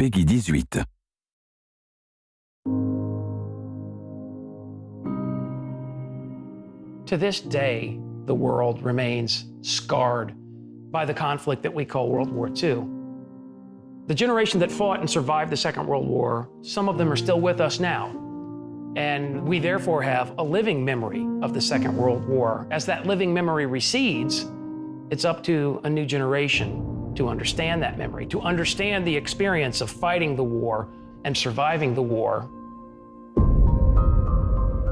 Peggy 18. To this day, the world remains scarred by the conflict that we call World War II. The generation that fought and survived the Second World War, some of them are still with us now. And we therefore have a living memory of the Second World War. As that living memory recedes, it's up to a new generation to understand that memory, to understand the experience of fighting the war and surviving the war.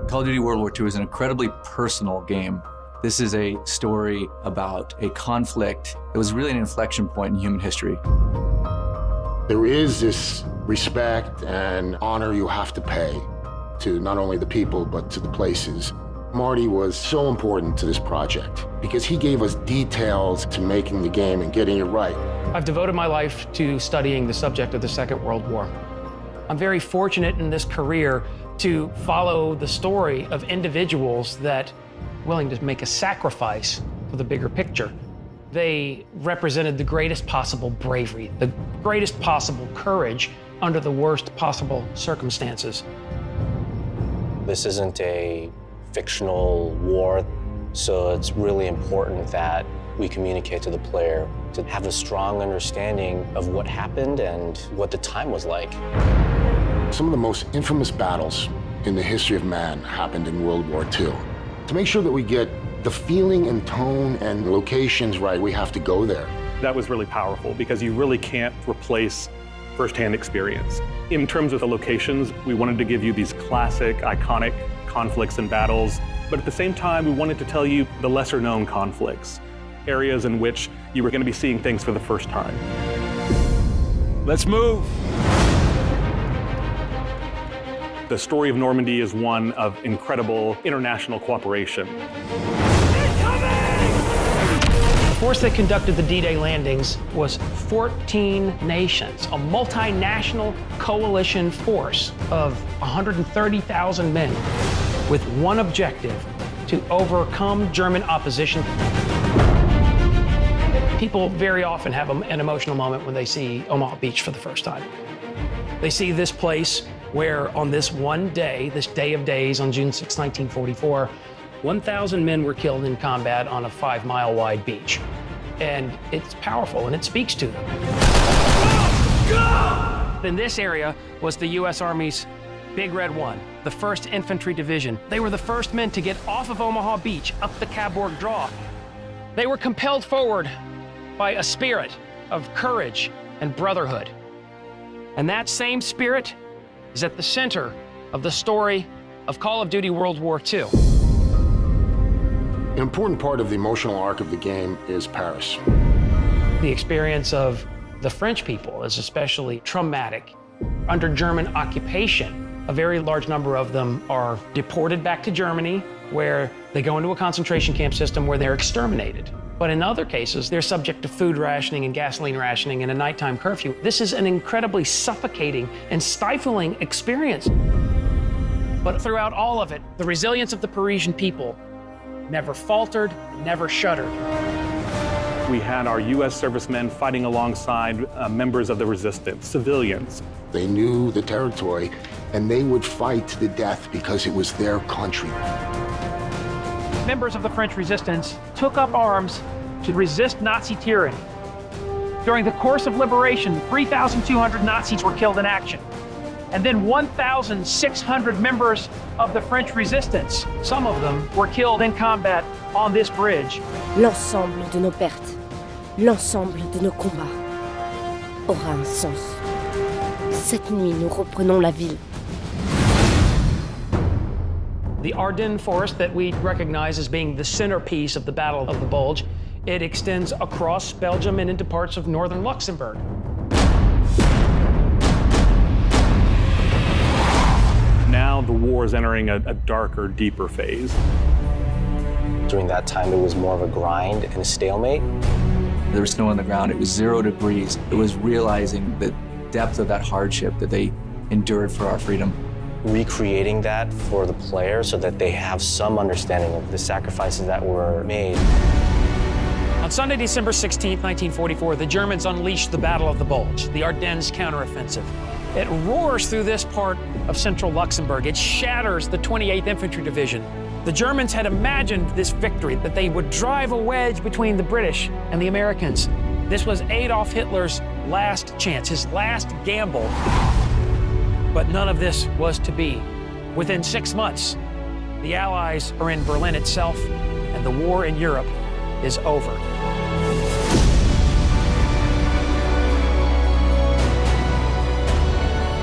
Call of Duty World War II is an incredibly personal game. This is a story about a conflict that was really an inflection point in human history. There is this respect and honor you have to pay to not only the people, but to the places. Marty was so important to this project because he gave us details to making the game and getting it right. I've devoted my life to studying the subject of the Second World War. I'm very fortunate in this career to follow the story of individuals that are willing to make a sacrifice for the bigger picture. They represented the greatest possible bravery, the greatest possible courage under the worst possible circumstances. This isn't a fictional war, so it's really important that we communicate to the player to have a strong understanding of what happened and what the time was like. Some of the most infamous battles in the history of man happened in World War II. To make sure that we get the feeling and tone and locations right, we have to go there. That was really powerful because you really can't replace firsthand experience. In terms of the locations, we wanted to give you these classic, iconic conflicts and battles, but at the same time, we wanted to tell you the lesser known conflicts, areas in which you were going to be seeing things for the first time. Let's move! The story of Normandy is one of incredible international cooperation. The force that conducted the D-Day landings was 14 nations, a multinational coalition force of 130,000 men with one objective: to overcome German opposition. People very often have an emotional moment when they see Omaha Beach for the first time. They see this place where on this one day, this day of days on June 6, 1944, 1,000 men were killed in combat on a 5-mile wide beach. And it's powerful and it speaks to them. Go! In this area was the U.S. Army's Big Red One, the 1st Infantry Division. They were the first men to get off of Omaha Beach up the Cabourg Draw. They were compelled forward by a spirit of courage and brotherhood. And that same spirit is at the center of the story of Call of Duty World War II. An important part of the emotional arc of the game is Paris. The experience of the French people is especially traumatic. Under German occupation, a very large number of them are deported back to Germany, where they go into a concentration camp system where they're exterminated. But in other cases, they're subject to food rationing and gasoline rationing and a nighttime curfew. This is an incredibly suffocating and stifling experience. But throughout all of it, the resilience of the Parisian people never faltered, never shuddered. We had our U.S. servicemen fighting alongside members of the resistance, civilians. They knew the territory, and they would fight to the death because it was their country. Members of the French resistance took up arms to resist Nazi tyranny. During the course of liberation, 3,200 Nazis were killed in action. And then 1,600 members of the French resistance, some of them were killed in combat on this bridge. L'ensemble de nos pertes, l'ensemble de nos combats aura un sens. Cette nuit, nous reprenons la ville. The Ardennes Forest that we recognize as being the centerpiece of the Battle of the Bulge, it extends across Belgium and into parts of northern Luxembourg. Now the war is entering a darker, deeper phase. During that time, it was more of a grind and a stalemate. There was snow on the ground. It was 0 degrees. It was realizing the depth of that hardship that they endured for our freedom. Recreating that for the player so that they have some understanding of the sacrifices that were made. On Sunday, December 16, 1944, the Germans unleashed the Battle of the Bulge, the Ardennes counteroffensive. It roars through this part of central Luxembourg. It shatters the 28th Infantry Division. The Germans had imagined this victory, that they would drive a wedge between the British and the Americans. This was Adolf Hitler's last chance, his last gamble. But none of this was to be. Within 6 months, the Allies are in Berlin itself, and the war in Europe is over.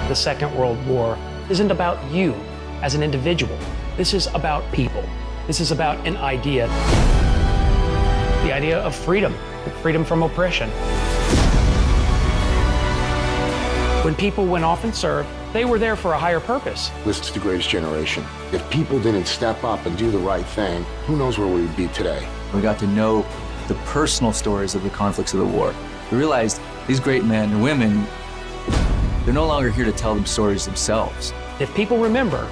The Second World War isn't about you as an individual. This is about people. This is about an idea. The idea of freedom, freedom from oppression. When people went off and served, they were there for a higher purpose. This is the greatest generation. If people didn't step up and do the right thing, who knows where we would be today? We got to know the personal stories of the conflicts of the war. We realized these great men and women, they're no longer here to tell them stories themselves. If people remember,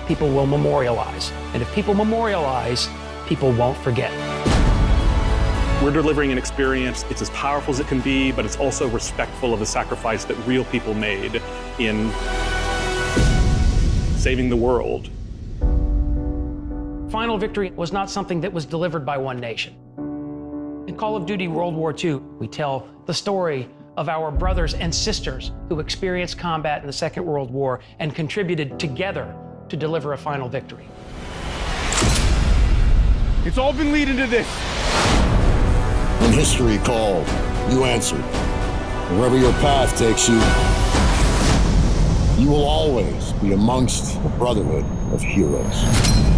people will memorialize. And if people memorialize, people won't forget. We're delivering an experience, it's as powerful as it can be, but it's also respectful of the sacrifice that real people made in saving the world. Final victory was not something that was delivered by one nation. In Call of Duty World War II, we tell the story of our brothers and sisters who experienced combat in the Second World War and contributed together to deliver a final victory. It's all been leading to this. When history called, you answered. Wherever your path takes you, you will always be amongst the brotherhood of heroes.